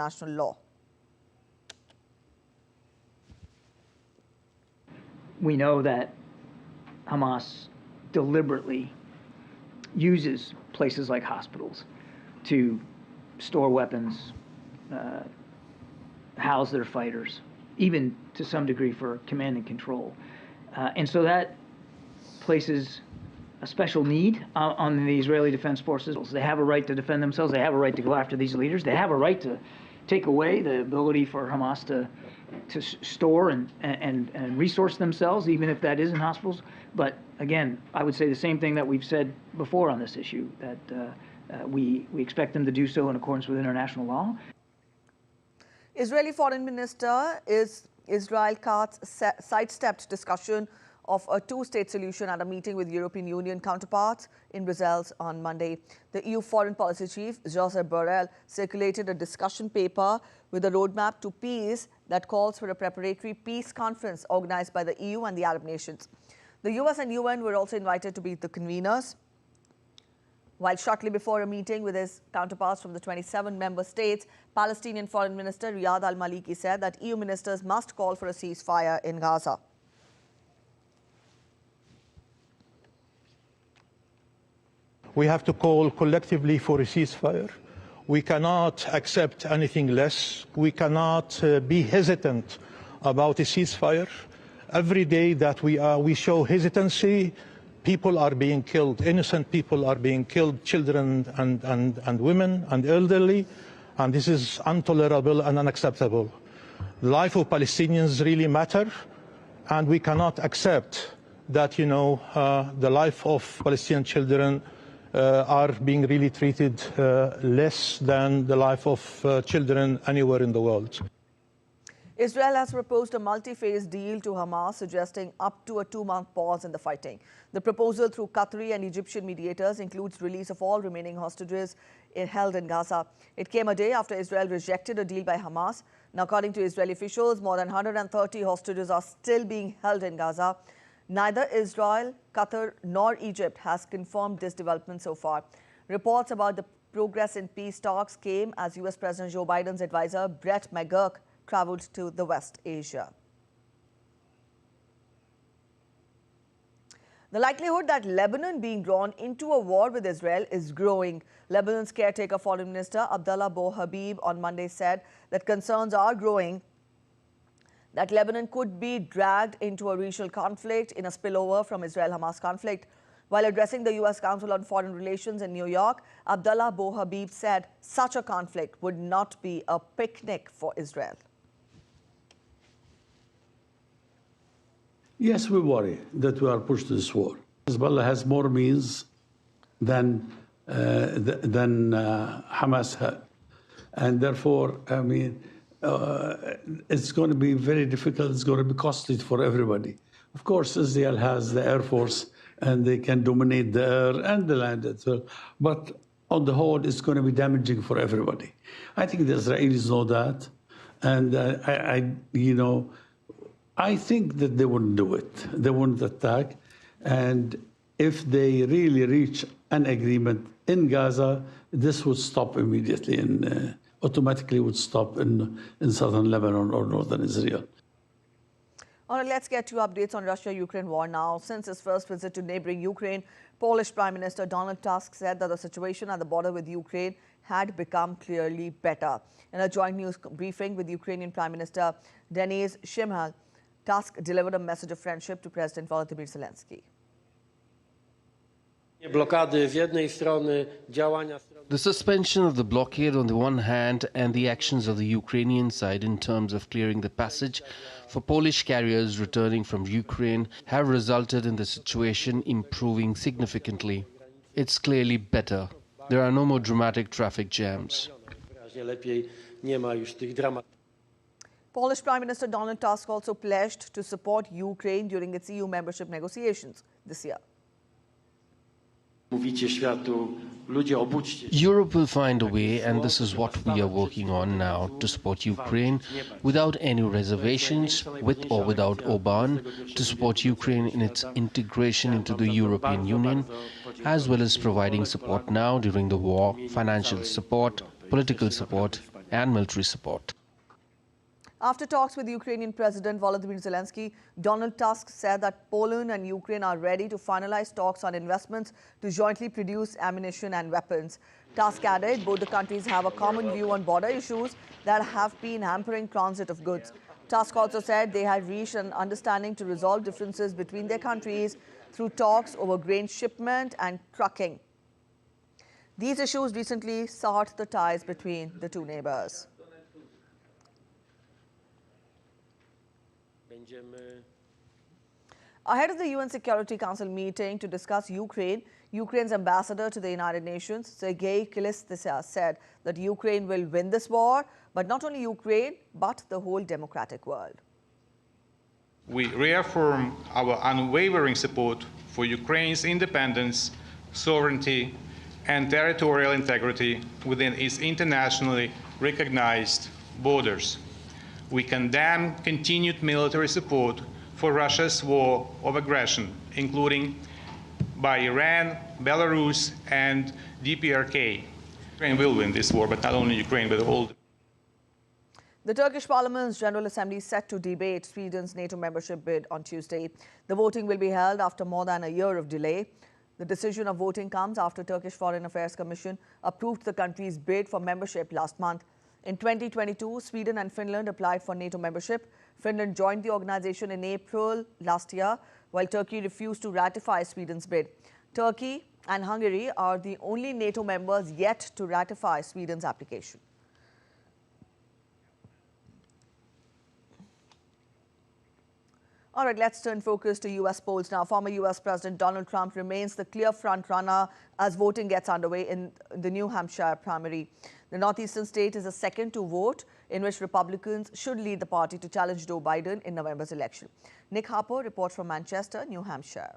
international law. We know that Hamas deliberately uses places like hospitals to store weapons, house their fighters, even to some degree for command and control. And so that places a special need on the Israeli Defense Forces. They have a right to defend themselves. They have a right to go after these leaders. They have a right to take away the ability for Hamas to store and resource themselves, even if that is in hospitals. But again, I would say the same thing that we've said before on this issue, that we expect them to do so in accordance with international law. Israeli Foreign Minister Israel Katz sidestepped discussion of a two-state solution at a meeting with European Union counterparts in Brussels on Monday. The EU Foreign Policy Chief, Josep Borrell, circulated a discussion paper with a roadmap to peace that calls for a preparatory peace conference organized by the EU and the Arab nations. The US and UN were also invited to be the conveners. While shortly before a meeting with his counterparts from the 27 member states, Palestinian Foreign Minister Riyad al-Maliki said that EU ministers must call for a ceasefire in Gaza. We have to call collectively for a ceasefire. We cannot accept anything less. We cannot be hesitant about a ceasefire. Every day that we show hesitancy, people are being killed. Innocent people are being killed, children and women and elderly. And this is intolerable and unacceptable. The life of Palestinians really matter. And we cannot accept that, the life of Palestinian children are being really treated less than the life of children anywhere in the world. Israel has proposed a multi-phase deal to Hamas, suggesting up to a 2-month pause in the fighting. The proposal through Qatari and Egyptian mediators includes release of all remaining hostages held in Gaza. It came a day after Israel rejected a deal by Hamas. Now, according to Israeli officials, more than 130 hostages are still being held in Gaza. Neither Israel, Qatar nor Egypt has confirmed this development so far. Reports about the progress in peace talks came as US President Joe Biden's advisor Brett McGurk traveled to the West Asia. The likelihood that Lebanon being drawn into a war with Israel is growing. Lebanon's caretaker Foreign Minister Abdallah Bo Habib on Monday said that concerns are growing that Lebanon could be dragged into a regional conflict in a spillover from Israel-Hamas conflict. While addressing the U.S. Council on Foreign Relations in New York, Abdallah Bo Habib said such a conflict would not be a picnic for Israel. Yes, we worry that we are pushed to this war. Hezbollah has more means than Hamas had. And therefore, it's going to be very difficult. It's going to be costly for everybody. Of course, Israel has the Air Force, and they can dominate the air and the land as well. But on the whole, it's going to be damaging for everybody. I think the Israelis know that. And I think that they wouldn't do it. They wouldn't attack. And if they really reach an agreement in Gaza, this would stop immediately and automatically would stop in southern Lebanon or northern Israel. All right, let's get to updates on Russia-Ukraine war now. Since his first visit to neighboring Ukraine, Polish Prime Minister Donald Tusk said that the situation at the border with Ukraine had become clearly better. In a joint news briefing with Ukrainian Prime Minister Denis Shmyhal, Tusk delivered a message of friendship to President Volodymyr Zelensky. The suspension of the blockade on the one hand and the actions of the Ukrainian side in terms of clearing the passage for Polish carriers returning from Ukraine have resulted in the situation improving significantly. It's clearly better. There are no more dramatic traffic jams. Polish Prime Minister Donald Tusk also pledged to support Ukraine during its EU membership negotiations this year. Europe will find a way, and this is what we are working on now, to support Ukraine without any reservations, with or without Orban, to support Ukraine in its integration into the European Union, as well as providing support now during the war, financial support, political support, and military support. After talks with Ukrainian President Volodymyr Zelensky, Donald Tusk said that Poland and Ukraine are ready to finalize talks on investments to jointly produce ammunition and weapons. Tusk added both the countries have a common view on border issues that have been hampering transit of goods. Tusk also said they had reached an understanding to resolve differences between their countries through talks over grain shipment and trucking. These issues recently soured the ties between the two neighbors. Ahead of the UN Security Council meeting to discuss Ukraine, Ukraine's ambassador to the United Nations, Sergei Kilistisa, said that Ukraine will win this war, but not only Ukraine, but the whole democratic world. We reaffirm our unwavering support for Ukraine's independence, sovereignty, and territorial integrity within its internationally recognized borders. We condemn continued military support for Russia's war of aggression, including by Iran, Belarus, and DPRK. Ukraine will win this war, but not only Ukraine, but the whole. The Turkish Parliament's General Assembly is set to debate Sweden's NATO membership bid on Tuesday. The voting will be held after more than a year of delay. The decision of voting comes after Turkish Foreign Affairs Commission approved the country's bid for membership last month. In 2022, Sweden and Finland applied for NATO membership. Finland joined the organization in April last year, while Turkey refused to ratify Sweden's bid. Turkey and Hungary are the only NATO members yet to ratify Sweden's application. All right, let's turn focus to U.S. polls now. Former U.S. President Donald Trump remains the clear front-runner as voting gets underway in the New Hampshire primary. The northeastern state is the second to vote, in which Republicans should lead the party to challenge Joe Biden in November's election. Nick Harper reports from Manchester, New Hampshire.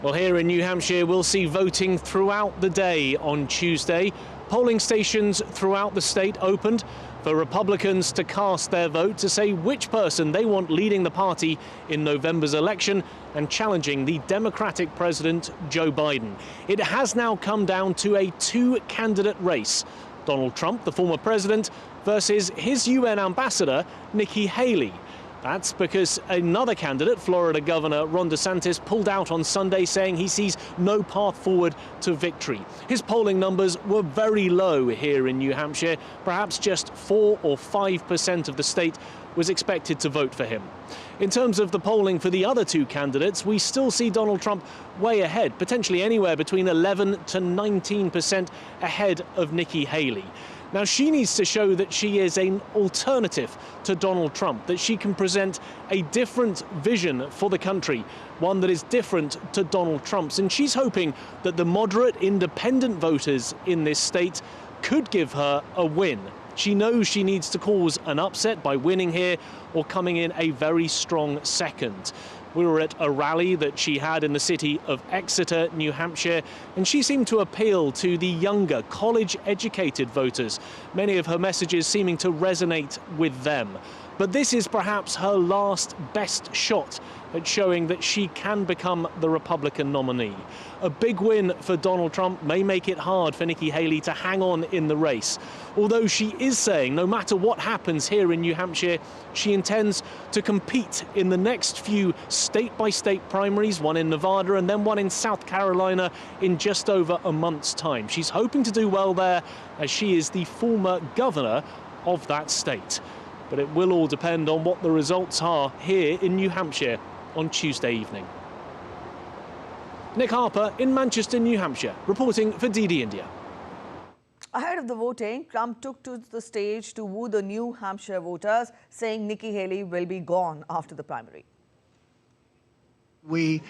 Well, here in New Hampshire, we'll see voting throughout the day on Tuesday. Polling stations throughout the state opened for Republicans to cast their vote to say which person they want leading the party in November's election and challenging the Democratic President Joe Biden. It has now come down to a two-candidate race. Donald Trump, the former president, versus his UN ambassador, Nikki Haley. That's because another candidate, Florida Governor Ron DeSantis, pulled out on Sunday saying he sees no path forward to victory. His polling numbers were very low here in New Hampshire. Perhaps just 4 or 5% of the state was expected to vote for him. In terms of the polling for the other two candidates, we still see Donald Trump way ahead, potentially anywhere between 11 to 19% ahead of Nikki Haley. Now, she needs to show that she is an alternative to Donald Trump, that she can present a different vision for the country, one that is different to Donald Trump's. And she's hoping that the moderate independent voters in this state could give her a win. She knows she needs to cause an upset by winning here or coming in a very strong second. We were at a rally that she had in the city of Exeter, New Hampshire, and she seemed to appeal to the younger, college-educated voters, many of her messages seeming to resonate with them. But this is perhaps her last best shot at showing that she can become the Republican nominee. A big win for Donald Trump may make it hard for Nikki Haley to hang on in the race. Although she is saying no matter what happens here in New Hampshire, she intends to compete in the next few state-by-state primaries, one in Nevada and then one in South Carolina in just over a month's time. She's hoping to do well there as she is the former governor of that state. But it will all depend on what the results are here in New Hampshire on Tuesday evening. Nick Harper in Manchester, New Hampshire, reporting for DD India. Ahead of the voting, Trump took to the stage to woo the New Hampshire voters, saying Nikki Haley will be gone after the primary. We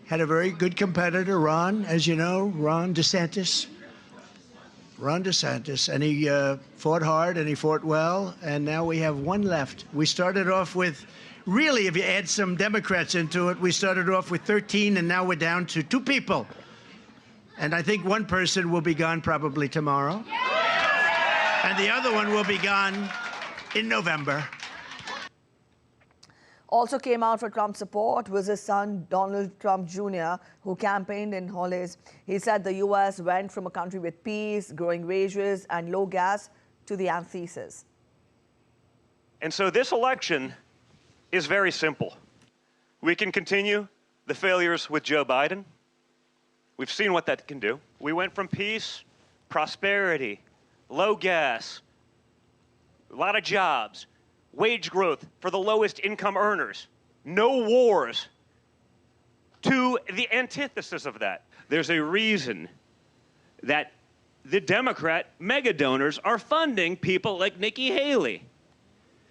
had a very good competitor, Ron, as you know, Ron DeSantis, and he fought hard and he fought well, and now we have one left. We started off with, really, if you add some Democrats into it, we started off with 13, and now we're down to 2 people. And I think one person will be gone probably tomorrow, and the other one will be gone in November. also came out for Trump's support was his son, Donald Trump Jr., who campaigned in Hollis. He said the U.S. went from a country with peace, growing wages, and low gas to the antithesis. And so this election is very simple. We can continue the failures with Joe Biden. We've seen what that can do. We went from peace, prosperity, low gas, a lot of jobs, wage growth for the lowest income earners, no wars, to the antithesis of that. There's a reason that the Democrat mega donors are funding people like Nikki Haley.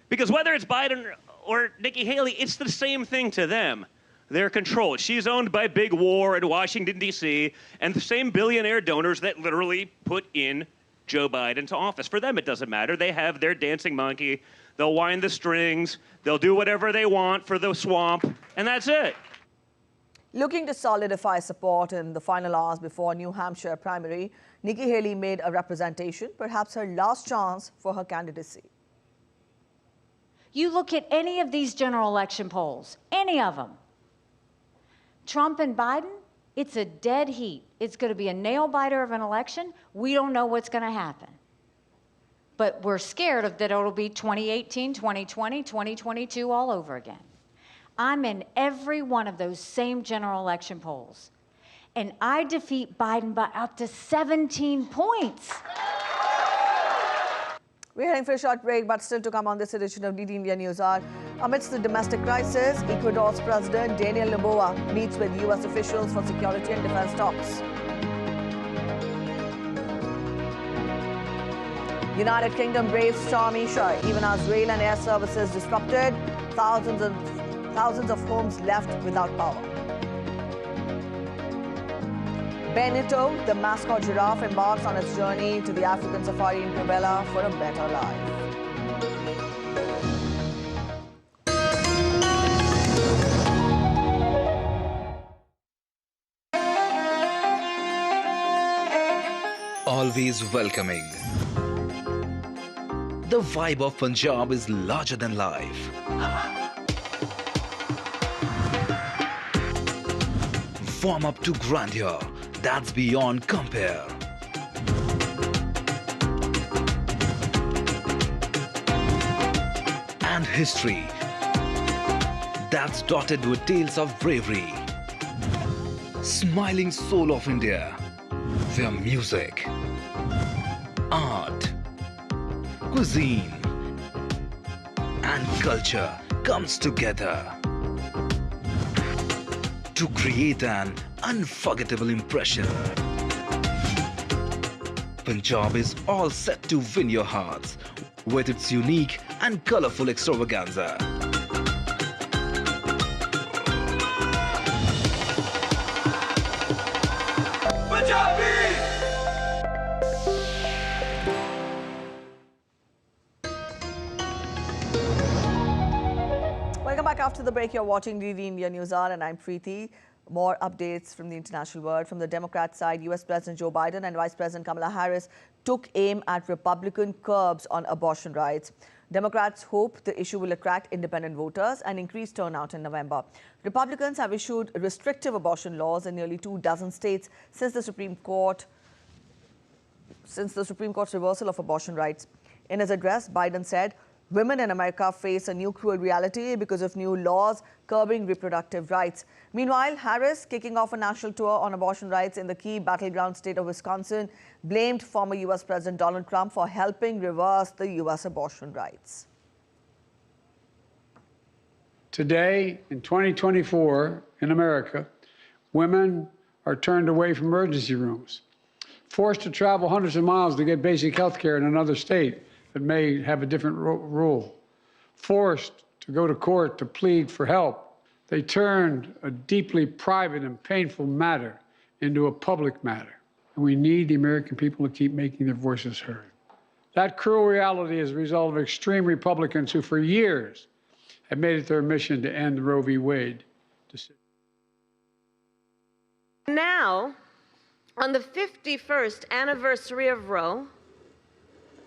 Because whether it's Biden or Nikki Haley, it's the same thing to them. They're controlled. She's owned by Big War in Washington, D.C., and the same billionaire donors that literally put in Joe Biden to office. For them, it doesn't matter. They have their dancing monkey. They'll wind the strings. They'll do whatever they want for the swamp, and that's it. Looking to solidify support in the final hours before New Hampshire primary, Nikki Haley made a representation, perhaps her last chance for her candidacy. You look at any of these general election polls, any of them, Trump and Biden, it's a dead heat. It's going to be a nail-biter of an election. We don't know what's going to happen. But we're scared of that it'll be 2018, 2020, 2022 all over again. I'm in every one of those same general election polls. And I defeat Biden by up to 17 points. We're heading for a short break, but still to come on this edition of DD India News Hour. Amidst the domestic crisis, Ecuador's President Daniel Noboa meets with U.S. officials for security and defense talks. United Kingdom braves Storm Isha, even as rail and air services disrupted, thousands of homes left without power. Benito, the mascot giraffe, embarks on its journey to the African safari in Cribella for a better life. Always welcoming. The vibe of Punjab is larger than life. Warm up to grandeur that's beyond compare. And history that's dotted with tales of bravery. Smiling soul of India, where music, art, cuisine and culture comes together to create an unforgettable impression. Punjab is all set to win your hearts with its unique and colorful extravaganza. Welcome back after the break. You're watching DD India News Hour and I'm Preeti. More updates from the international world. From the Democrat side, US President Joe Biden and Vice President Kamala Harris took aim at Republican curbs on abortion rights. Democrats hope the issue will attract independent voters and increase turnout in November. Republicans have issued restrictive abortion laws in nearly 24 states since the Supreme Court's reversal of abortion rights. In his address, Biden said, "Women in America face a new cruel reality because of new laws curbing reproductive rights." Meanwhile, Harris, kicking off a national tour on abortion rights in the key battleground state of Wisconsin, blamed former U.S. President Donald Trump for helping reverse the U.S. abortion rights. Today, in 2024, in America, women are turned away from emergency rooms, forced to travel hundreds of miles to get basic health care in another state that may have a different rule, forced to go to court to plead for help. They turned a deeply private and painful matter into a public matter. And we need the American people to keep making their voices heard. That cruel reality is a result of extreme Republicans who for years have made it their mission to end the Roe v. Wade decision. Now, on the 51st anniversary of Roe,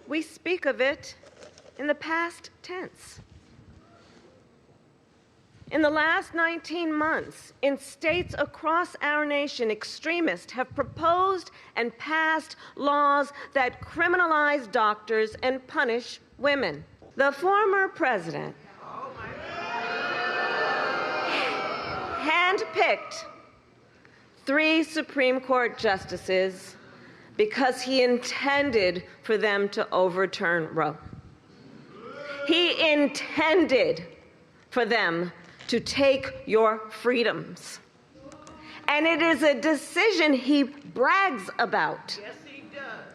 we speak of it in the past tense. In the last 19 months, in states across our nation, extremists have proposed and passed laws that criminalize doctors and punish women. The former president handpicked 3 Supreme Court justices because he intended for them to overturn Roe. He intended for them to take your freedoms. And it is a decision he brags about. Yes, he does.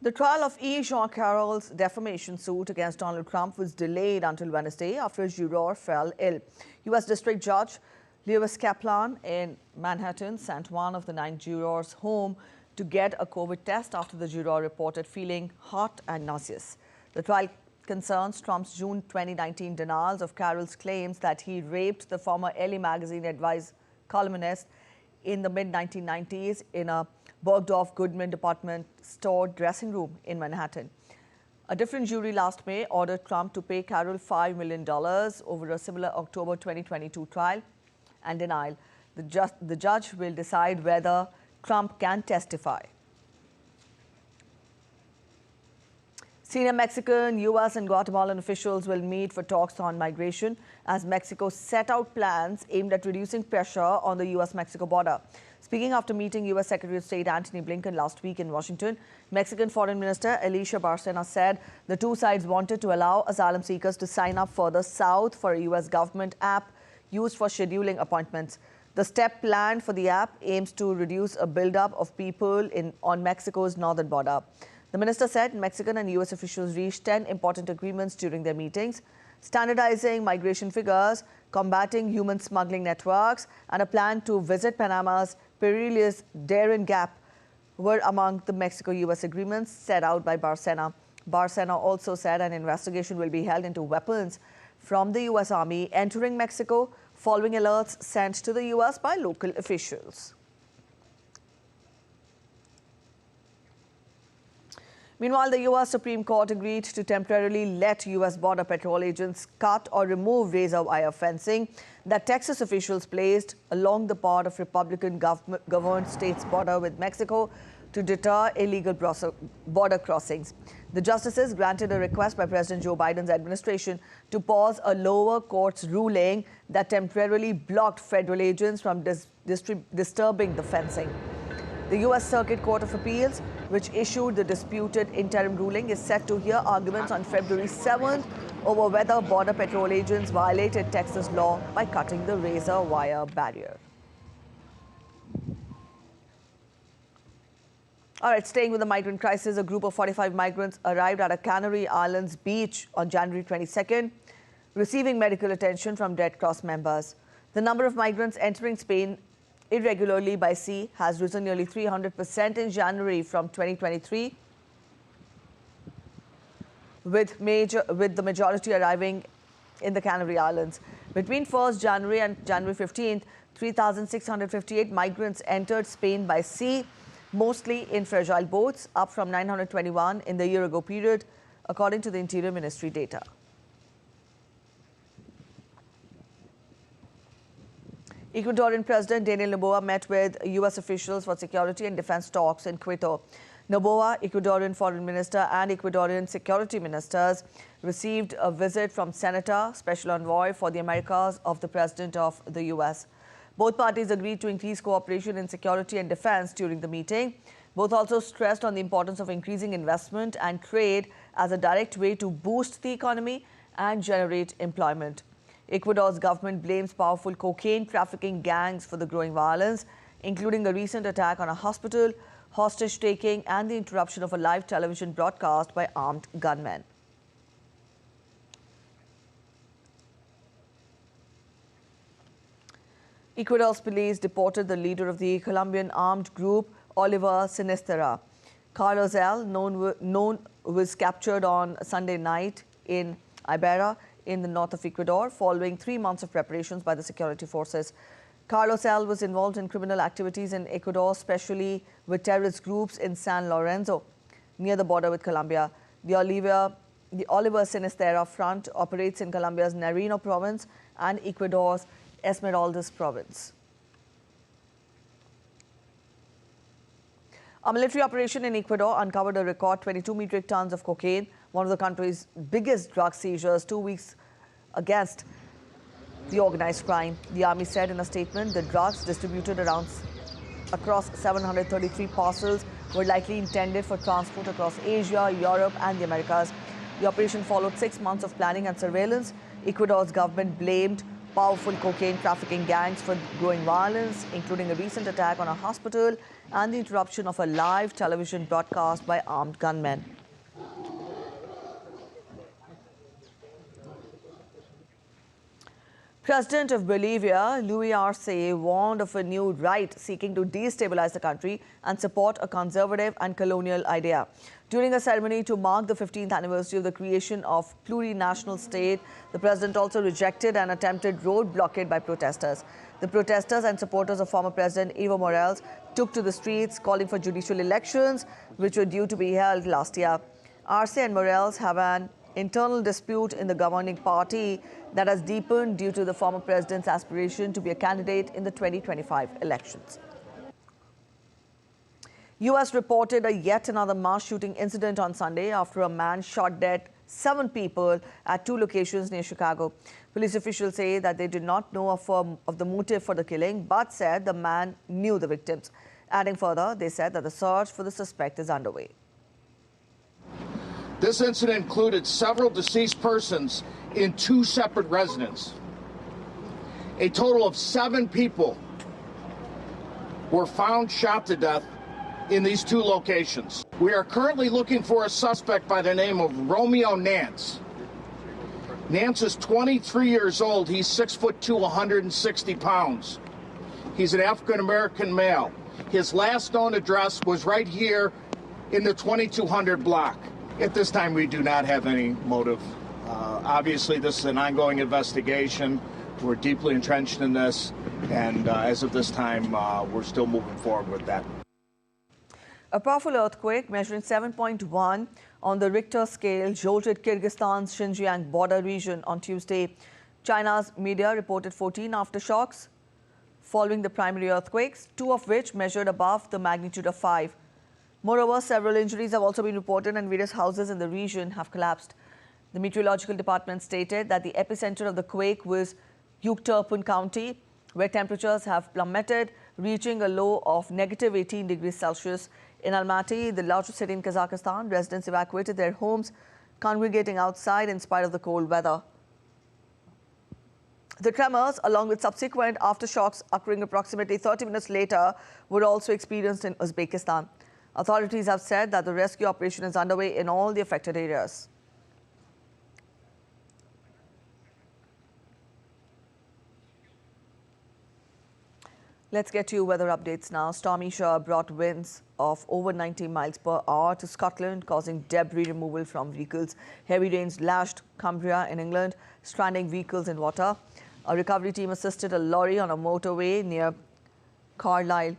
The trial of E. Jean Carroll's defamation suit against Donald Trump was delayed until Wednesday after a juror fell ill. U.S. District Judge Lewis Kaplan in Manhattan sent one of the 9 jurors home to get a COVID test after the juror reported feeling hot and nauseous. The trial concerns Trump's June 2019 denials of Carroll's claims that he raped the former LA Magazine advice columnist in the mid-1990s in a Bergdorf Goodman department store dressing room in Manhattan. A different jury last May ordered Trump to pay Carroll $5 million over a similar October 2022 trial and denial. The judge will decide whether Trump can testify. Senior Mexican, U.S. and Guatemalan officials will meet for talks on migration as Mexico set out plans aimed at reducing pressure on the U.S.-Mexico border. Speaking after meeting U.S. Secretary of State Antony Blinken last week in Washington, Mexican Foreign Minister Alicia Bárcena said the two sides wanted to allow asylum seekers to sign up further south for a U.S. government app used for scheduling appointments. The step planned for the app aims to reduce a buildup of people on Mexico's northern border. The minister said Mexican and U.S. officials reached 10 important agreements during their meetings, standardizing migration figures, combating human smuggling networks, and a plan to visit Panama's perilous Darien Gap were among the Mexico-U.S. agreements set out by Bárcena. Bárcena also said an investigation will be held into weapons from the U.S. Army entering Mexico following alerts sent to the U.S. by local officials. Meanwhile, the U.S. Supreme Court agreed to temporarily let U.S. Border Patrol agents cut or remove razor wire fencing that Texas officials placed along the part of Republican-governed state's border with Mexico to deter illegal border crossings. The justices granted a request by President Joe Biden's administration to pause a lower court's ruling that temporarily blocked federal agents from disturbing the fencing. The U.S. Circuit Court of Appeals, which issued the disputed interim ruling, is set to hear arguments on February 7th over whether Border Patrol agents violated Texas law by cutting the razor wire barrier. All right, staying with the migrant crisis, a group of 45 migrants arrived at a Canary Islands beach on January 22nd, receiving medical attention from Red Cross members. The number of migrants entering Spain irregularly by sea has risen nearly 300% in January from 2023, with the majority arriving in the Canary Islands. Between 1st January and January 15th, 3,658 migrants entered Spain by sea, mostly in fragile boats, up from 921 in the year-ago period, according to the Interior Ministry data. Ecuadorian President Daniel Noboa met with U.S. officials for security and defense talks in Quito. Noboa, Ecuadorian Foreign Minister, and Ecuadorian Security Ministers received a visit from Senator, Special Envoy for the Americas of the President of the U.S. Both parties agreed to increase cooperation in security and defense during the meeting. Both also stressed on the importance of increasing investment and trade as a direct way to boost the economy and generate employment. Ecuador's government blames powerful cocaine trafficking gangs for the growing violence, including a recent attack on a hospital, hostage-taking, and the interruption of a live television broadcast by armed gunmen. Ecuador's police deported the leader of the Colombian armed group, Oliver Sinisterra. Carlos L., was captured on Sunday night in Ibarra, in the north of Ecuador, following 3 months of preparations by the security forces. Carlos L. was involved in criminal activities in Ecuador, especially with terrorist groups in San Lorenzo, near the border with Colombia. The The Oliver Sinistera Front operates in Colombia's Nariño province and Ecuador's Esmeraldas province. A military operation in Ecuador uncovered a record 22 metric tons of cocaine, one of the country's biggest drug seizures, 2 weeks against the organized crime. The army said in a statement the drugs distributed across 733 parcels were likely intended for transport across Asia, Europe and the Americas. The operation followed 6 months of planning and surveillance. Ecuador's government blamed powerful cocaine trafficking gangs for growing violence, including a recent attack on a hospital and the interruption of a live television broadcast by armed gunmen. President of Bolivia, Luis Arce, warned of a new right seeking to destabilize the country and support a conservative and colonial idea. During a ceremony to mark the 15th anniversary of the creation of plurinational state, the president also rejected an attempted road blockade by protesters. The protesters and supporters of former President Evo Morales took to the streets calling for judicial elections, which were due to be held last year. Arce and Morales have an internal dispute in the governing party that has deepened due to the former president's aspiration to be a candidate in the 2025 elections. U.S. reported a yet another mass shooting incident on Sunday after a man shot dead 7 people at 2 locations near Chicago. Police officials say that they did not know of the motive for the killing, but said the man knew the victims. Adding further, they said that the search for the suspect is underway. This incident included several deceased persons in 2 separate residences. A total of 7 people were found shot to death in these 2 locations. We are currently looking for a suspect by the name of Romeo Nance. Nance is 23 years old. He's 6'2", 160 pounds. He's an African-American male. His last known address was right here in the 2200 block. At this time, we do not have any motive. Obviously, this is an ongoing investigation. We're deeply entrenched in this, and as of this time, we're still moving forward with that. A powerful earthquake measuring 7.1 on the Richter scale jolted Kyrgyzstan's Xinjiang border region on Tuesday. China's media reported 14 aftershocks following the primary earthquakes, 2 of which measured above the magnitude of 5. Moreover, several injuries have also been reported and various houses in the region have collapsed. The meteorological department stated that the epicenter of the quake was Yukturpan County, where temperatures have plummeted, reaching a low of -18 degrees Celsius. In Almaty, the largest city in Kazakhstan, residents evacuated their homes, congregating outside in spite of the cold weather. The tremors, along with subsequent aftershocks occurring approximately 30 minutes later, were also experienced in Uzbekistan. Authorities have said that the rescue operation is underway in all the affected areas. Let's get to weather updates now. Stormy Isha brought winds of over 90 miles per hour to Scotland, causing debris removal from vehicles. Heavy rains lashed Cumbria in England, stranding vehicles in water. A recovery team assisted a lorry on a motorway near Carlisle.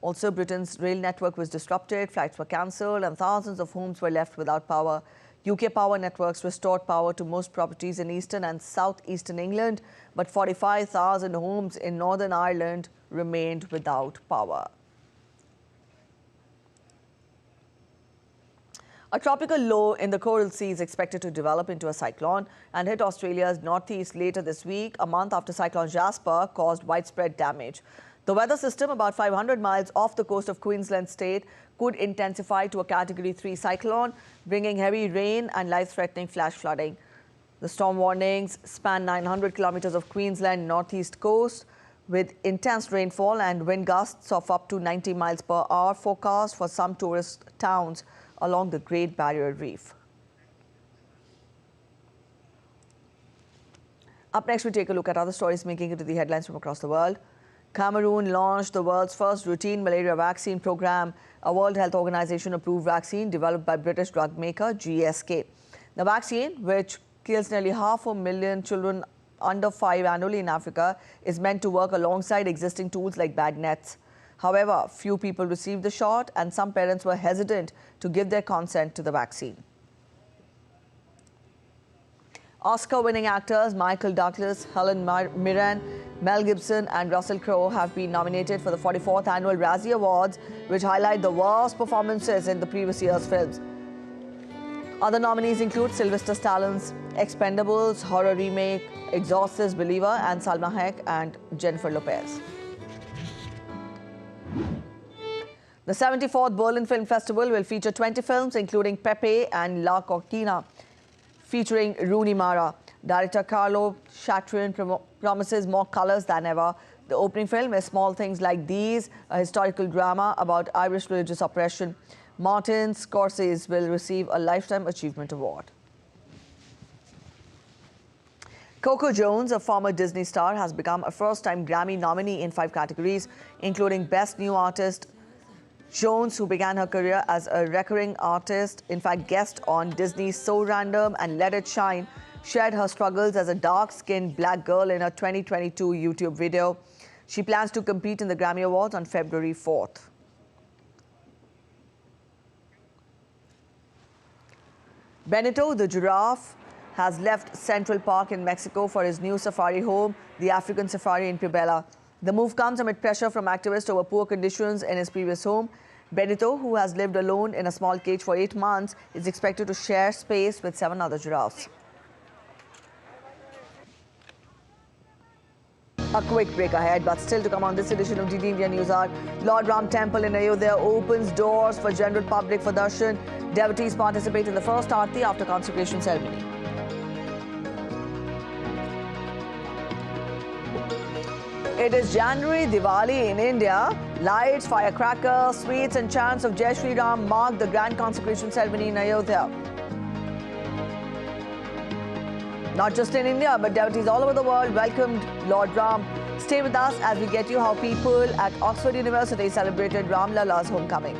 Also, Britain's rail network was disrupted, flights were cancelled, and thousands of homes were left without power. UK Power Networks restored power to most properties in eastern and southeastern England, but 45,000 homes in Northern Ireland remained without power. A tropical low in the Coral Sea is expected to develop into a cyclone and hit Australia's northeast later this week, a month after Cyclone Jasper caused widespread damage. The weather system, about 500 miles off the coast of Queensland state, could intensify to a Category 3 cyclone, bringing heavy rain and life-threatening flash flooding. The storm warnings span 900 kilometers of Queensland northeast coast, with intense rainfall and wind gusts of up to 90 miles per hour forecast for some tourist towns along the Great Barrier Reef. Up next, we take a look at other stories making it to the headlines from across the world. Cameroon launched the world's first routine malaria vaccine program, a World Health Organization approved vaccine developed by British drug maker GSK. The vaccine, which kills nearly 500,000 children under 5 annually in Africa, is meant to work alongside existing tools like bag nets. However, few people received the shot and some parents were hesitant to give their consent to the vaccine. Oscar-winning actors Michael Douglas, Helen Mirren, Mel Gibson and Russell Crowe have been nominated for the 44th Annual Razzie Awards, which highlight the worst performances in the previous year's films. Other nominees include Sylvester Stallone's Expendables horror remake, Exorcist Believer, and Salma Hayek and Jennifer Lopez. The 74th Berlin Film Festival will feature 20 films, including Pepe and La Coquina, featuring Rooney Mara. Director Carlo Chatrin promises more colors than ever. The opening film is Small Things Like These, a historical drama about Irish religious oppression. Martin Scorsese will receive a Lifetime Achievement Award. Coco Jones, a former Disney star, has become a first-time Grammy nominee in 5 categories, including Best New Artist. Jones, who began her career as a recurring artist, in fact guest on Disney's So Random and Let It Shine, shared her struggles as a dark-skinned black girl in her 2022 YouTube video. She plans to compete in the Grammy Awards on February 4th. Benito the giraffe has left Central Park in Mexico for his new safari home, the African Safari in Puebla. The move comes amid pressure from activists over poor conditions in his previous home. Benito, who has lived alone in a small cage for 8 months, is expected to share space with 7 other giraffes. A quick break ahead, but still to come on this edition of DD India News Hour. Lord Ram Temple in Ayodhya opens doors for general public for darshan. Devotees participate in the first aarti after consecration ceremony. It is January, Diwali in India. Lights, firecrackers, sweets and chants of Jai Shri Ram mark the grand consecration ceremony in Ayodhya. Not just in India, but devotees all over the world welcomed Lord Ram. Stay with us as we get you how people at Oxford University celebrated Ram Lala's homecoming.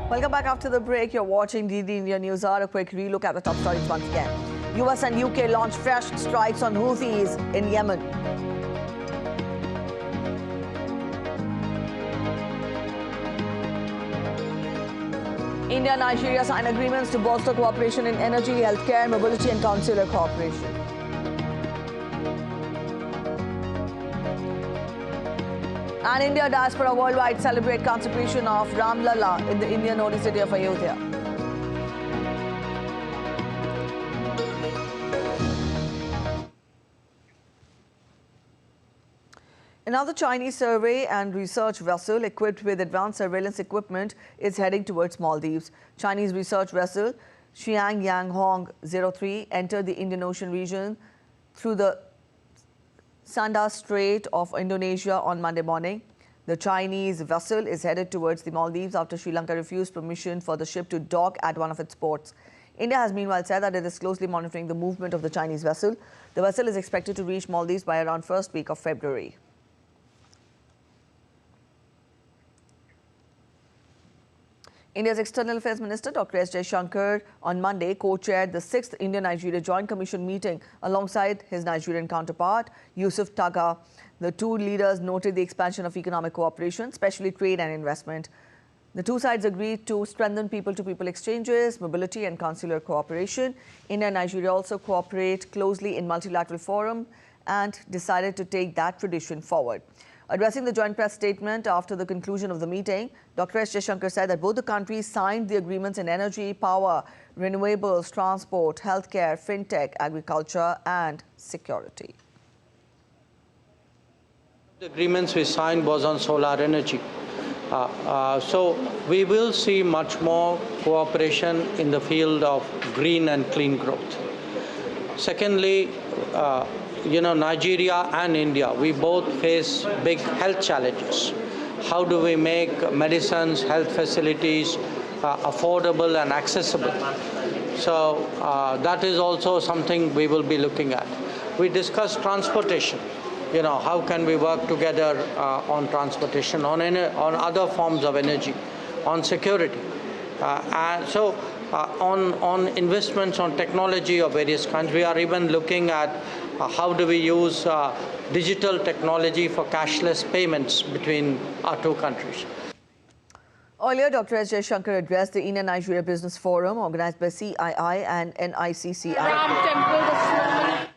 Welcome back after the break. You're watching DD India News Hour. A quick relook at the top stories once again. US and UK launch fresh strikes on Houthis in Yemen. India and Nigeria sign agreements to bolster cooperation in energy, healthcare, mobility and consular cooperation. And India diaspora worldwide celebrate consecration of Ram Lala in the Indian holy city of Ayodhya. Another Chinese survey and research vessel equipped with advanced surveillance equipment is heading towards Maldives. Chinese research vessel Xiang Yang Hong 03 entered the Indian Ocean region through the Sunda Strait of Indonesia on Monday morning. The Chinese vessel is headed towards the Maldives after Sri Lanka refused permission for the ship to dock at one of its ports. India has meanwhile said that it is closely monitoring the movement of the Chinese vessel. The vessel is expected to reach Maldives by around first week of February. India's External Affairs Minister Dr. S. Jaishankar on Monday co-chaired the 6th India-Nigeria Joint Commission meeting alongside his Nigerian counterpart, Yusuf Taga. The two leaders noted the expansion of economic cooperation, especially trade and investment. The two sides agreed to strengthen people-to-people exchanges, mobility and consular cooperation. India and Nigeria also cooperate closely in multilateral forum and decided to take that tradition forward. Addressing the joint press statement after the conclusion of the meeting, Dr. S. Jaishankar said that both the countries signed the agreements in energy, power, renewables, transport, healthcare, fintech, agriculture and security. The agreements we signed was on solar energy. So we will see much more cooperation in the field of green and clean growth. Secondly, Nigeria and India, we both face big health challenges. How do we make medicines, health facilities affordable and accessible? So that is also something we will be looking at. We discussed transportation. How can we work together on transportation, on other forms of energy, on security. On investments on technology of various kinds, we are even looking at how do we use digital technology for cashless payments between our two countries. Earlier, Dr. S. Jaishankar addressed the India-Nigeria Business Forum organized by CII and NICCI.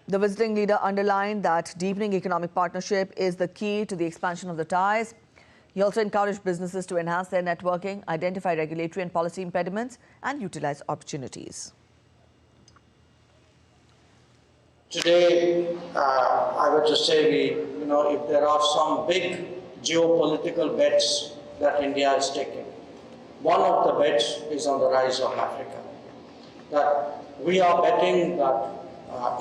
The visiting leader underlined that deepening economic partnership is the key to the expansion of the ties. He also encouraged businesses to enhance their networking, identify regulatory and policy impediments, and utilize opportunities. Today, I would just say if there are some big geopolitical bets that India is taking, one of the bets is on the rise of Africa. That we are betting that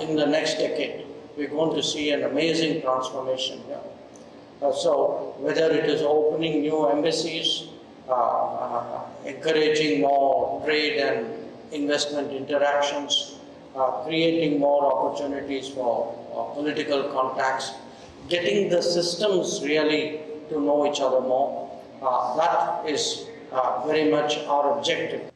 in the next decade, we're going to see an amazing transformation here. So whether it is opening new embassies, encouraging more trade and investment interactions, creating more opportunities for political contacts, getting the systems really to know each other more, that is very much our objective.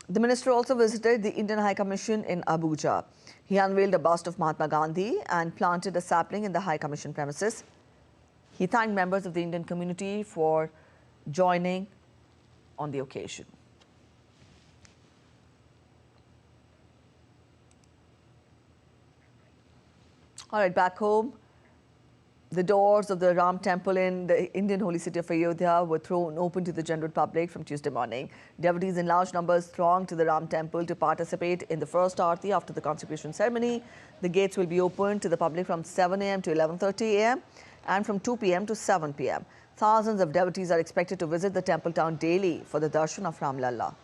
The minister also visited the Indian High Commission in Abuja. He unveiled a bust of Mahatma Gandhi and planted a sapling in the High Commission premises. He thanked members of the Indian community for joining on the occasion. All right, back home, the doors of the Ram temple in the Indian holy city of Ayodhya were thrown open to the general public from Tuesday morning. Devotees in large numbers thronged to the Ram temple to participate in the first Aarti after the consecration ceremony. The gates will be open to the public from 7 a.m. to 11:30 a.m. and from 2 p.m. to 7 p.m. Thousands of devotees are expected to visit the temple town daily for the darshan of Ram Lalla.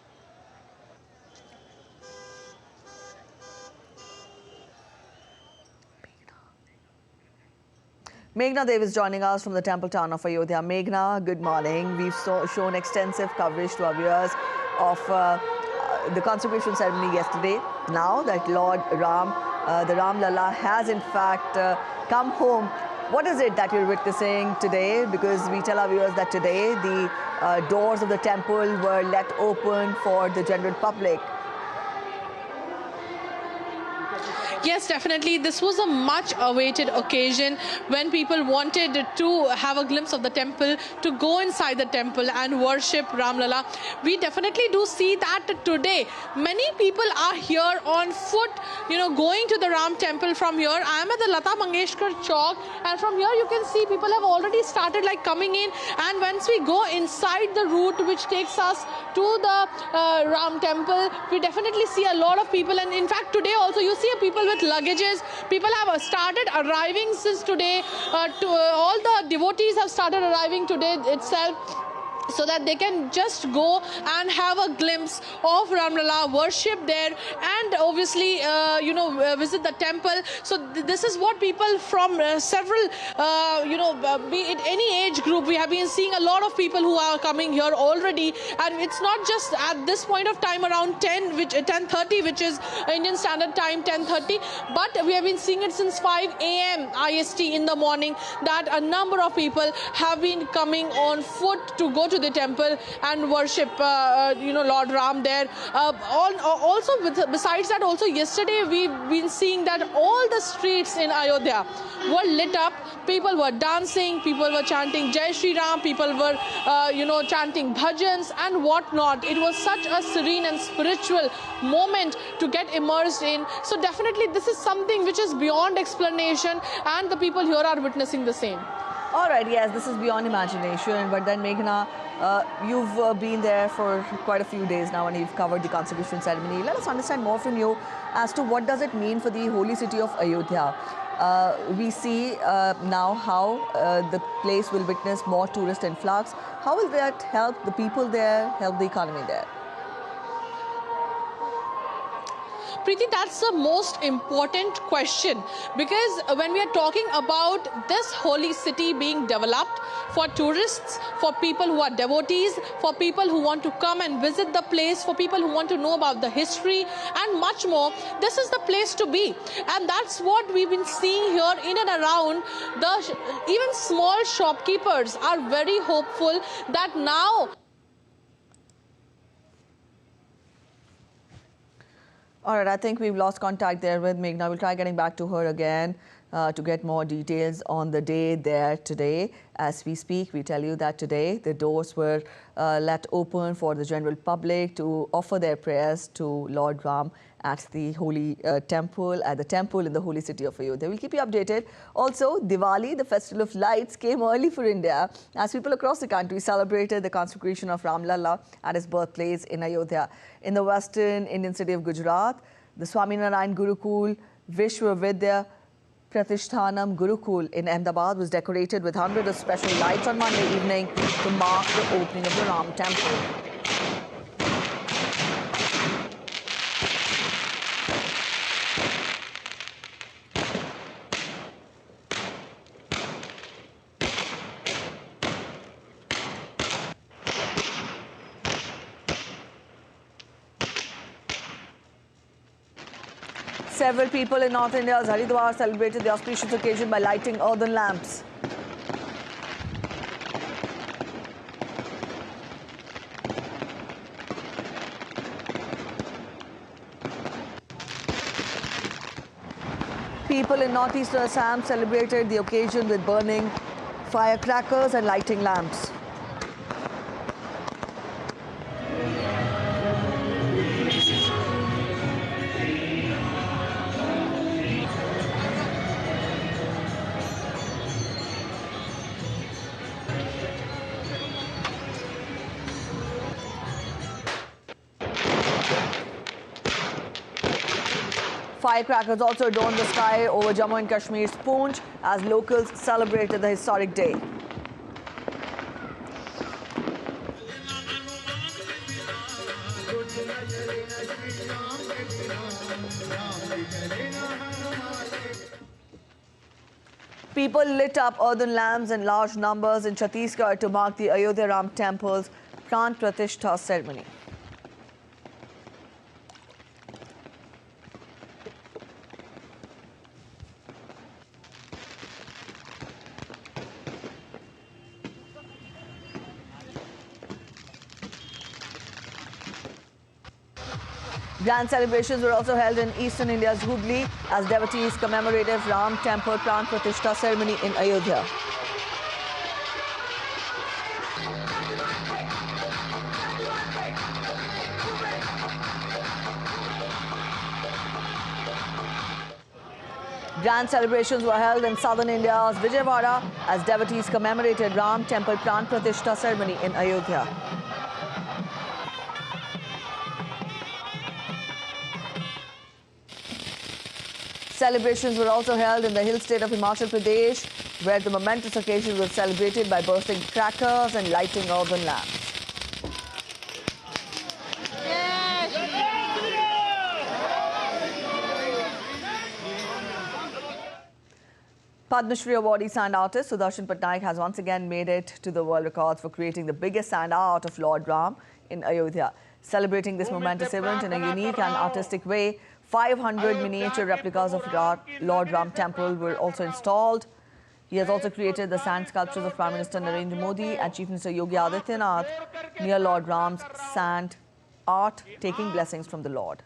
Meghna Dev is joining us from the temple town of Ayodhya. Meghna, good morning. We've shown extensive coverage to our viewers of the consecration ceremony yesterday. Now that Lord Ram, the Ram Lalla, has in fact come home, what is it that you're witnessing today? Because we tell our viewers that today the doors of the temple were let open for the general public. Yes, definitely. This was a much awaited occasion when people wanted to have a glimpse of the temple, to go inside the temple and worship Ram Lalla. We definitely do see that today. Many people are here on foot, going to the Ram temple from here. I am at the Lata Mangeshkar Chowk, and from here you can see people have already started coming in. And once we go inside the route which takes us to the Ram temple, we definitely see a lot of people. And in fact, today also you see people with luggages. People have started arriving since today. All the devotees have started arriving today itself, so that they can just go and have a glimpse of Ram Lalla, worship there, and obviously, visit the temple. So this is what people from several, be it any age group, we have been seeing a lot of people who are coming here already. And it's not just at this point of time around 10:30, which is Indian Standard Time, 10:30, but we have been seeing it since 5 a.m. IST in the morning, that a number of people have been coming on foot to go to the temple and worship, Lord Ram there. Besides that, also yesterday we've been seeing that all the streets in Ayodhya were lit up. People were dancing, people were chanting Jai Shri Ram, people were, chanting bhajans and whatnot. It was such a serene and spiritual moment to get immersed in. So definitely this is something which is beyond explanation, and the people here are witnessing the same. All right, yes, this is beyond imagination. But then, Meghna, you've been there for quite a few days now and you've covered the consecration ceremony. Let us understand more from you as to what does it mean for the holy city of Ayodhya We see now how the place will witness more tourist influx. How will that help the people there, help the economy there? Preeti, that's the most important question, because when we are talking about this holy city being developed for tourists, for people who are devotees, for people who want to come and visit the place, for people who want to know about the history and much more, this is the place to be. And that's what we've been seeing here in and around. Even small shopkeepers are very hopeful that now. All right, I think we've lost contact there with Meghna. We'll try getting back to her again to get more details on the day there today. As we speak, we tell you that today the doors were let open for the general public to offer their prayers to Lord Ram at the holy temple, in the holy city of Ayodhya. We'll keep you updated. Also, Diwali, the festival of lights, came early for India as people across the country celebrated the consecration of Ram Lalla at his birthplace in Ayodhya. In the western Indian city of Gujarat, the Swaminarayan Gurukul Vishwavidya Pratishtanam Gurukul in Ahmedabad was decorated with hundreds of special lights on Monday evening to mark the opening of the Ram temple. Several people in North India's Haridwar celebrated the auspicious occasion by lighting earthen lamps. People in northeastern Assam celebrated the occasion with burning firecrackers and lighting lamps. Firecrackers also adorned the sky over Jammu and Kashmir's Poonch as locals celebrated the historic day. People lit up earthen lamps in large numbers in Chhattisgarh to mark the Ayodhya Ram Temple's Pran Pratishtha ceremony. Grand celebrations were also held in eastern India's Hubli as devotees commemorated Ram Temple Pran Pratishtha ceremony in Ayodhya. Grand celebrations were held in southern India's Vijayawada as devotees commemorated Ram Temple Pran Pratishtha ceremony in Ayodhya. Celebrations were also held in the hill state of Himachal Pradesh, where the momentous occasion was celebrated by bursting crackers and lighting earthen lamps. Padma Shri awardee sand artist Doordarshan Patnaik has once again made it to the world records for creating the biggest sand art of Lord Ram in Ayodhya. Celebrating this momentous event in a unique and artistic way, 500 miniature replicas of Lord Ram Temple were also installed. He has also created the sand sculptures of Prime Minister Narendra Modi and Chief Minister Yogi Adityanath near Lord Ram's sand art, taking blessings from the Lord.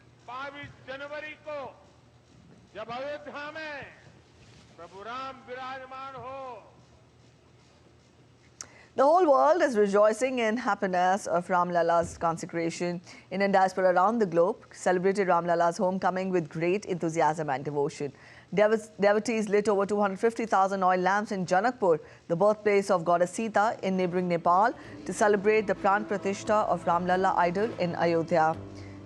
The whole world is rejoicing in happiness of Ram Lalla's consecration. Indian diaspora around the globe celebrated Ram Lalla's homecoming with great enthusiasm and devotion. Devotees lit over 250,000 oil lamps in Janakpur, the birthplace of goddess Sita in neighboring Nepal, to celebrate the Pran Pratishtha of Ram Lalla idol in Ayodhya.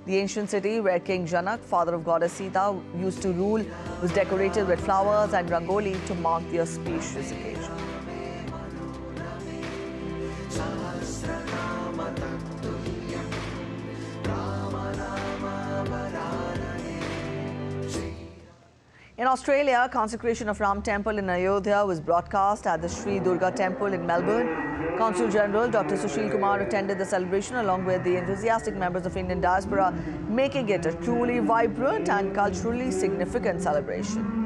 The ancient city where King Janak, father of goddess Sita, used to rule, was decorated with flowers and rangoli to mark the auspicious occasion. In Australia, consecration of Ram Temple in Ayodhya was broadcast at the Sri Durga Temple in Melbourne. Consul General Dr. Sushil Kumar attended the celebration along with the enthusiastic members of Indian diaspora, making it a truly vibrant and culturally significant celebration.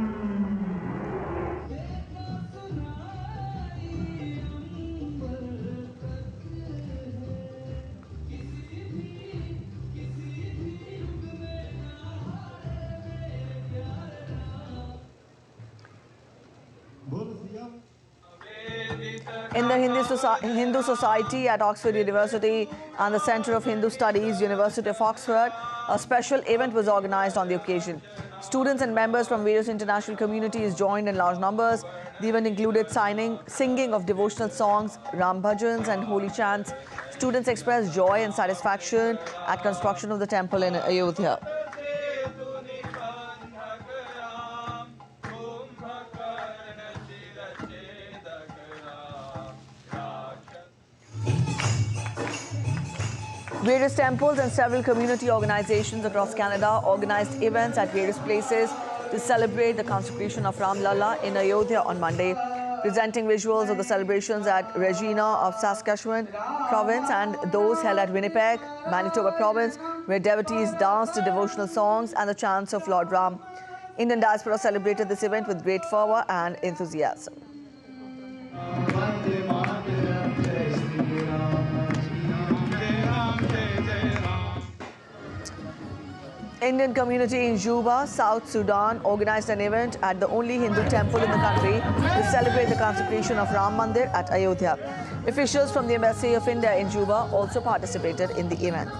In the Hindu Society at Oxford University and the Centre of Hindu Studies, University of Oxford, a special event was organised on the occasion. Students and members from various international communities joined in large numbers. The event included singing of devotional songs, Ram bhajans and holy chants. Students expressed joy and satisfaction at construction of the temple in Ayodhya. Various temples and several community organizations across Canada organized events at various places to celebrate the consecration of Ram Lalla in Ayodhya on Monday, presenting visuals of the celebrations at Regina of Saskatchewan province and those held at Winnipeg, Manitoba province, where devotees danced to devotional songs and the chants of Lord Ram. Indian diaspora celebrated this event with great fervor and enthusiasm. Indian community in Juba, South Sudan, organized an event at the only Hindu temple in the country to celebrate the consecration of Ram Mandir at Ayodhya. Officials from the Embassy of India in Juba also participated in the event.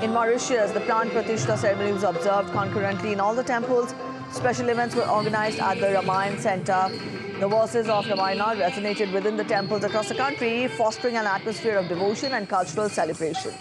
In Mauritius, the Pran Pratishta ceremony was observed concurrently in all the temples. Special events were organized at the Ramayana Center. The verses of Ramayana resonated within the temples across the country, fostering an atmosphere of devotion and cultural celebration.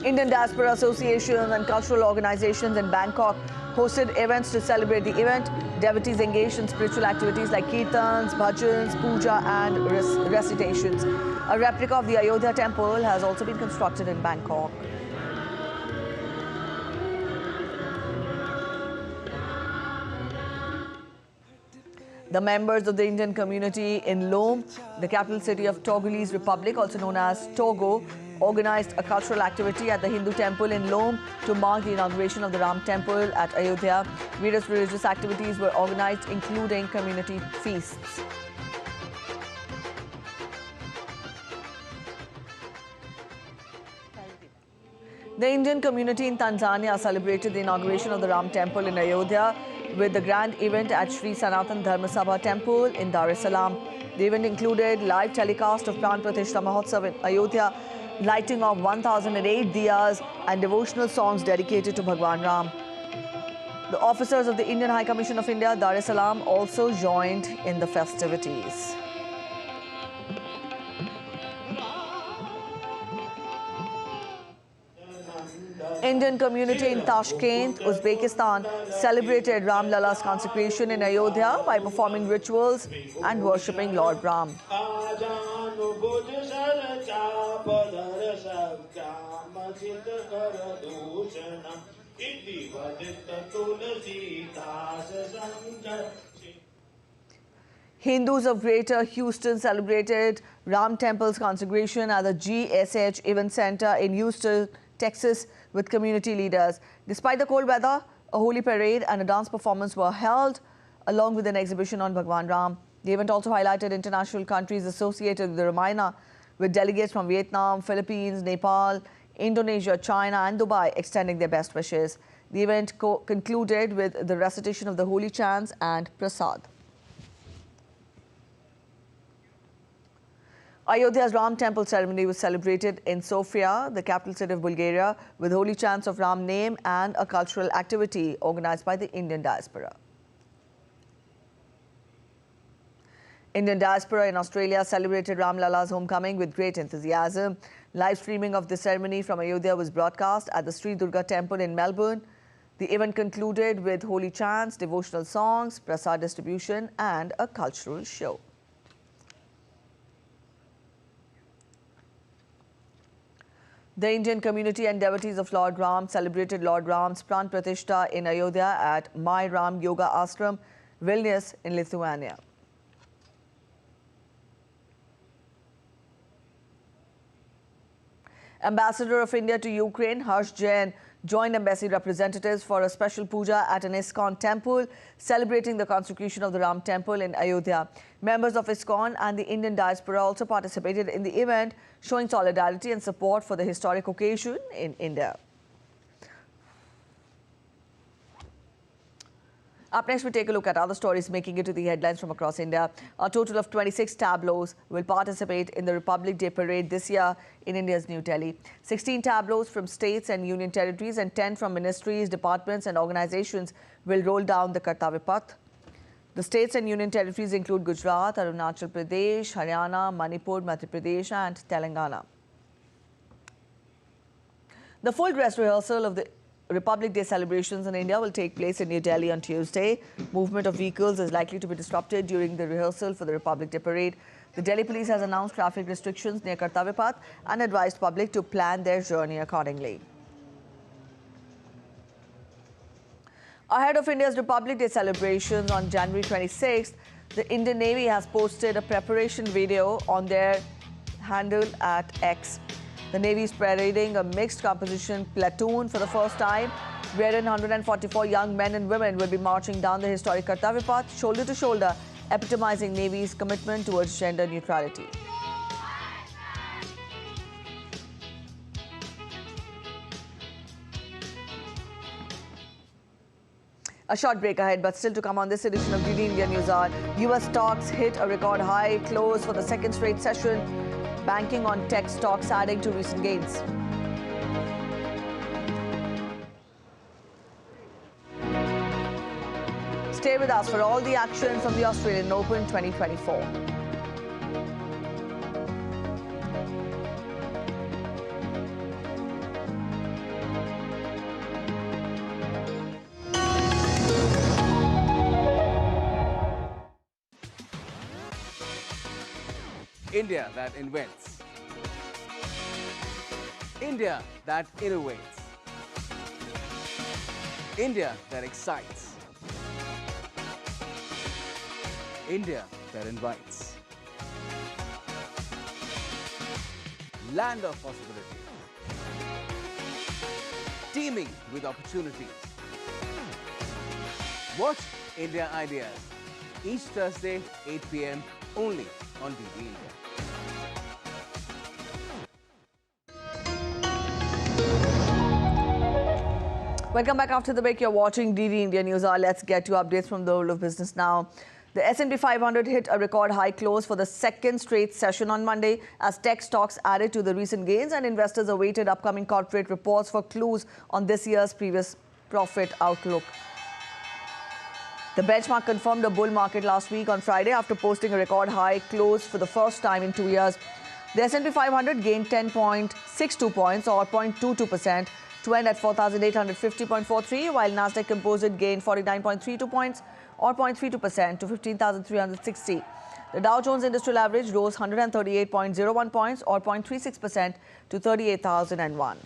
Indian diaspora associations and cultural organizations in Bangkok hosted events to celebrate the event. Devotees engaged in spiritual activities like kirtans, bhajans, puja and recitations. A replica of the Ayodhya temple has also been constructed in Bangkok. The members of the Indian community in Lome, the capital city of Togolese Republic, also known as Togo, organized a cultural activity at the Hindu temple in Lome to mark the inauguration of the Ram temple at Ayodhya. Various religious activities were organized, including community feasts. The Indian community in Tanzania celebrated the inauguration of the Ram temple in Ayodhya with the grand event at Sri Sanatan Dharma Sabha temple in Dar es Salaam. The event included live telecast of Pran Pratishta Mahotsav in Ayodhya, lighting of 1008 diyas and devotional songs dedicated to Bhagwan Ram. The officers of the Indian High Commission of India, Dar es Salaam, also joined in the festivities. Indian community in Tashkent, Uzbekistan, celebrated Ram Lalla's consecration in Ayodhya by performing rituals and worshipping Lord Ram. Hindus of Greater Houston celebrated Ram Temple's consecration at the GSH Event Center in Houston, Texas, with community leaders. Despite the cold weather, a holy parade and a dance performance were held, along with an exhibition on Bhagwan Ram. The event also highlighted international countries associated with the Ramayana, with delegates from Vietnam, Philippines, Nepal, Indonesia, China and Dubai extending their best wishes. The event concluded with the recitation of the holy chants and prasad. Ayodhya's Ram Temple ceremony was celebrated in Sofia, the capital city of Bulgaria, with holy chants of Ram name and a cultural activity organized by the Indian diaspora. Indian diaspora in Australia celebrated Ram Lala's homecoming with great enthusiasm. Live streaming of the ceremony from Ayodhya was broadcast at the Sri Durga Temple in Melbourne. The event concluded with holy chants, devotional songs, prasad distribution and a cultural show. The Indian community and devotees of Lord Ram celebrated Lord Ram's Pran Pratishta in Ayodhya at My Ram Yoga Ashram, Vilnius in Lithuania. Ambassador of India to Ukraine, Harsh Jain, joined embassy representatives for a special puja at an ISKCON temple, celebrating the consecration of the Ram temple in Ayodhya. Members of ISKCON and the Indian diaspora also participated in the event, showing solidarity and support for the historic occasion in India. Up next, we take a look at other stories making it to the headlines from across India. A total of 26 tableaus will participate in the Republic Day parade this year in India's New Delhi. 16 tableaus from states and union territories and 10 from ministries, departments and organizations will roll down the Kartavya Path. The states and union territories include Gujarat, Arunachal Pradesh, Haryana, Manipur, Madhya Pradesh and Telangana. The full dress rehearsal of the Republic Day celebrations in India will take place in New Delhi on Tuesday. Movement of vehicles is likely to be disrupted during the rehearsal for the Republic Day parade. The Delhi police has announced traffic restrictions near Kartavya Path and advised public to plan their journey accordingly. Ahead of India's Republic Day celebrations on January 26th, the Indian Navy has posted a preparation video on their handle at X. The Navy is parading a mixed composition platoon for the first time, wherein 144 young men and women will be marching down the historic Kartavya Path, shoulder to shoulder, epitomizing Navy's commitment towards gender neutrality. A short break ahead, but still to come on this edition of DD India News Hour. US stocks hit a record high close for the second straight session, banking on tech stocks adding to recent gains. Stay with us for all the action from the Australian Open 2024. India that invents. India that innovates. India that excites. India that invites. Land of possibility. Teeming with opportunities. Watch India Ideas each Thursday, 8 p.m. only on DD India. Welcome back after the break. You're watching DD India News Hour. Let's get to updates from the world of business now. The S&P 500 hit a record high close for the second straight session on Monday as tech stocks added to the recent gains and investors awaited upcoming corporate reports for clues on this year's previous profit outlook. The benchmark confirmed a bull market last week on Friday after posting a record high close for the first time in 2 years. The S&P 500 gained 10.62 points or 0.22% to end at 4,850.43, while Nasdaq Composite gained 49.32 points or 0.32% to 15,360. The Dow Jones Industrial Average rose 138.01 points or 0.36% to 38,001.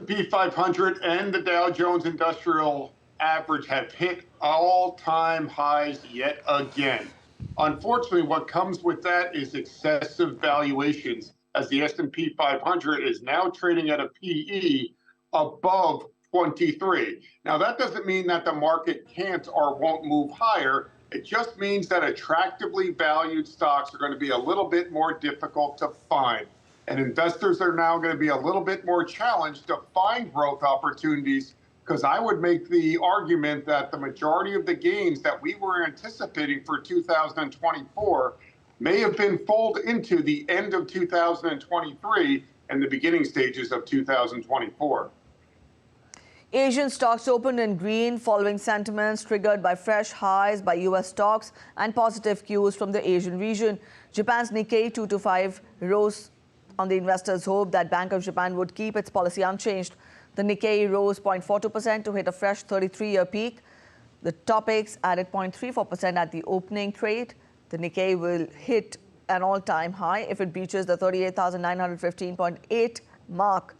The S&P 500 and the Dow Jones Industrial Average have hit all-time highs yet again. Unfortunately, what comes with that is excessive valuations, as the S&P 500 is now trading at a PE above 23. Now, that doesn't mean that the market can't or won't move higher. It just means that attractively valued stocks are going to be a little bit more difficult to find. And investors are now going to be a little bit more challenged to find growth opportunities because I would make the argument that the majority of the gains that we were anticipating for 2024 may have been folded into the end of 2023 and the beginning stages of 2024. Asian stocks opened in green following sentiments triggered by fresh highs by U.S. stocks and positive cues from the Asian region. Japan's Nikkei 225 rose on the investors' hope that Bank of Japan would keep its policy unchanged. The Nikkei rose 0.42% to hit a fresh 33-year peak. The Topix added 0.34% at the opening trade. The Nikkei will hit an all-time high if it breaches the 38,915.8 mark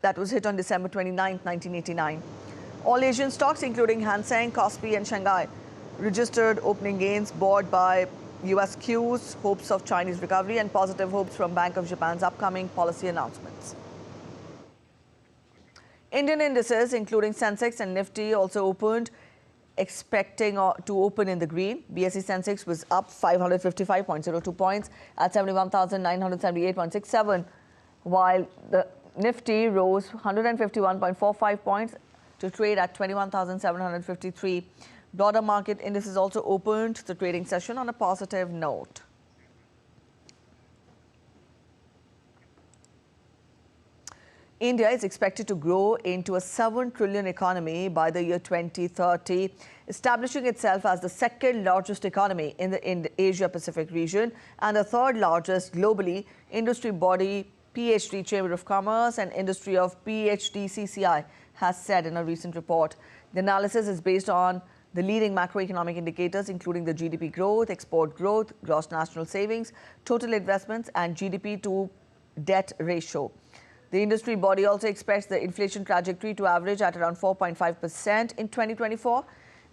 that was hit on December 29, 1989. All Asian stocks, including Hang Seng, Kospi and Shanghai, registered opening gains buoyed by U.S. cues, hopes of Chinese recovery and positive hopes from Bank of Japan's upcoming policy announcements. Indian indices, including Sensex and Nifty, also opened expecting to open in the green. BSE Sensex was up 555.02 points at 71,978.67, while the Nifty rose 151.45 points to trade at 21,753. Broader market indices also opened the trading session on a positive note. India is expected to grow into a 7 trillion economy by the year 2030, establishing itself as the second largest economy in the Asia-Pacific region and the third largest globally. Industry body PhD Chamber of Commerce and Industry of PhD CCI has said in a recent report. The analysis is based on the leading macroeconomic indicators, including the GDP growth, export growth, gross national savings, total investments, and GDP to debt ratio. The industry body also expects the inflation trajectory to average at around 4.5% in 2024,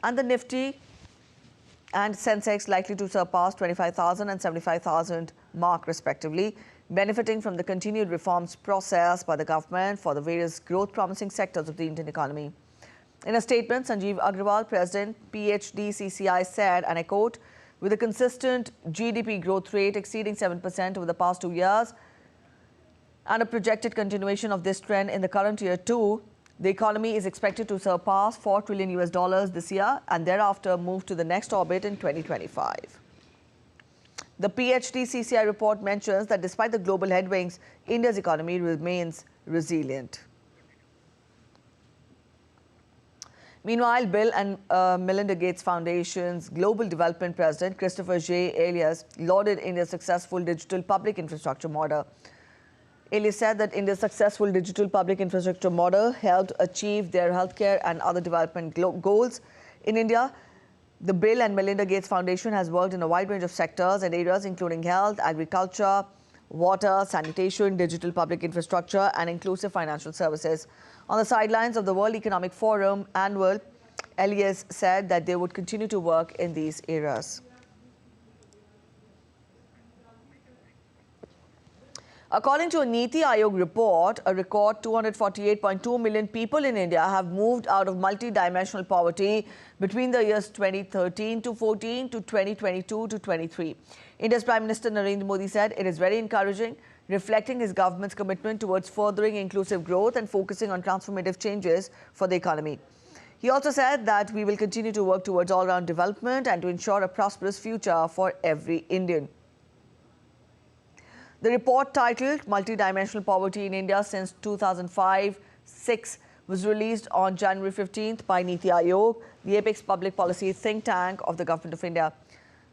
and the Nifty and Sensex likely to surpass 25,000 and 75,000 mark respectively, benefiting from the continued reforms process by the government for the various growth-promising sectors of the Indian economy. In a statement, Sanjeev Agrawal, President, PhD CCI, said, and I quote, "With a consistent GDP growth rate exceeding 7% over the past 2 years and a projected continuation of this trend in the current year too, the economy is expected to surpass $4 trillion this year and thereafter move to the next orbit in 2025. The PhD CCI report mentions that despite the global headwinds, India's economy remains resilient. Meanwhile, Bill and Melinda Gates Foundation's Global Development President, Christopher J. Elias, lauded India's successful digital public infrastructure model. Elias said that India's successful digital public infrastructure model helped achieve their healthcare and other development goals. In India, the Bill and Melinda Gates Foundation has worked in a wide range of sectors and areas, including health, agriculture, water, sanitation, digital public infrastructure, and inclusive financial services. On the sidelines of the World Economic Forum annual, Elias said that they would continue to work in these areas. According to a Niti Aayog report, a record 248.2 million people in India have moved out of multi-dimensional poverty between the years 2013 to 14 to 2022 to 23. India's Prime Minister Narendra Modi said it is very encouraging, reflecting his government's commitment towards furthering inclusive growth and focusing on transformative changes for the economy. He also said that we will continue to work towards all-round development and to ensure a prosperous future for every Indian. The report, titled Multidimensional Poverty in India Since 2005-06, was released on January 15th by Niti Aayog, the apex public policy think tank of the Government of India.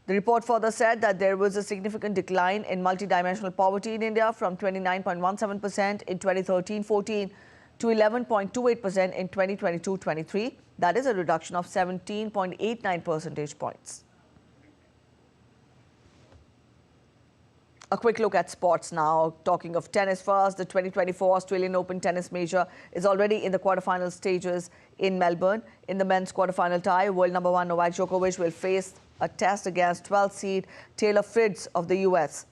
The report further said that there was a significant decline in multidimensional poverty in India from 29.17% in 2013-14 to 11.28% in 2022-23. That is a reduction of 17.89 percentage points. A quick look at sports now. Talking of tennis first, the 2024 Australian Open tennis major is already in the quarterfinal stages in Melbourne. In the men's quarterfinal tie, world number 1 Novak Djokovic will face a test against 12th seed Taylor Fritz of the US.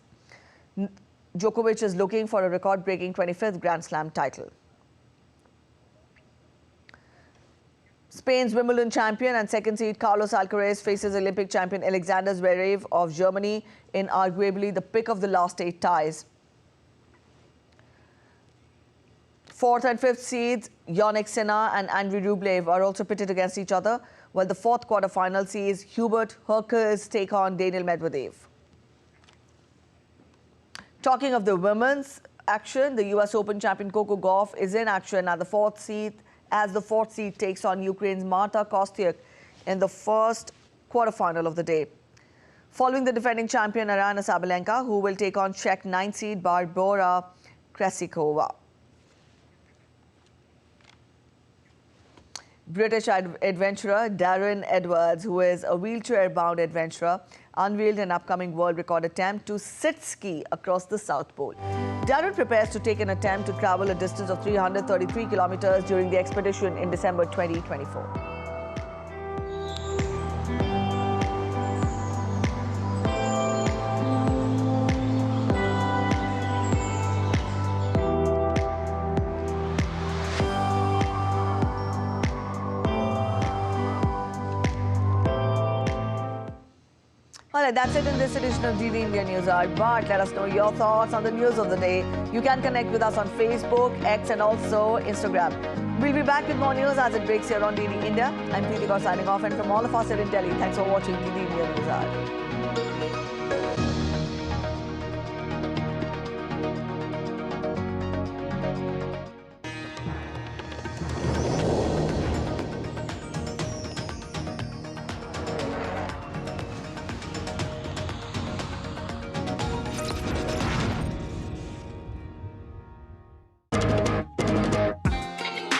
Djokovic is looking for a record-breaking 25th Grand Slam title. Spain's Wimbledon champion and second seed Carlos Alcaraz faces Olympic champion Alexander Zverev of Germany in arguably the pick of the last 8 ties. Fourth and fifth seeds, Yannick Sinner and Andrei Rublev are also pitted against each other, while the fourth quarter-final sees Hubert Hurkacz take on Daniil Medvedev. Talking of the women's action, the US Open champion Coco Gauff is in action at the fourth seed as the fourth seed takes on Ukraine's Marta Kostyuk in the first quarter-final of the day. Following the defending champion Aryna Sabalenka, who will take on Czech ninth seed Barbora Krejcikova. British adventurer Darren Edwards, who is a wheelchair-bound adventurer, unveiled an upcoming world record attempt to sit-ski across the South Pole. Darren prepares to take an attempt to travel a distance of 333 kilometers during the expedition in December 2024. All right, that's it in this edition of DD India News Hour. But let us know your thoughts on the news of the day. You can connect with us on Facebook, X and also Instagram. We'll be back with more news as it breaks here on DD India. I'm Preeti Kaur signing off, and from all of us here in Delhi, thanks for watching DD India News Hour.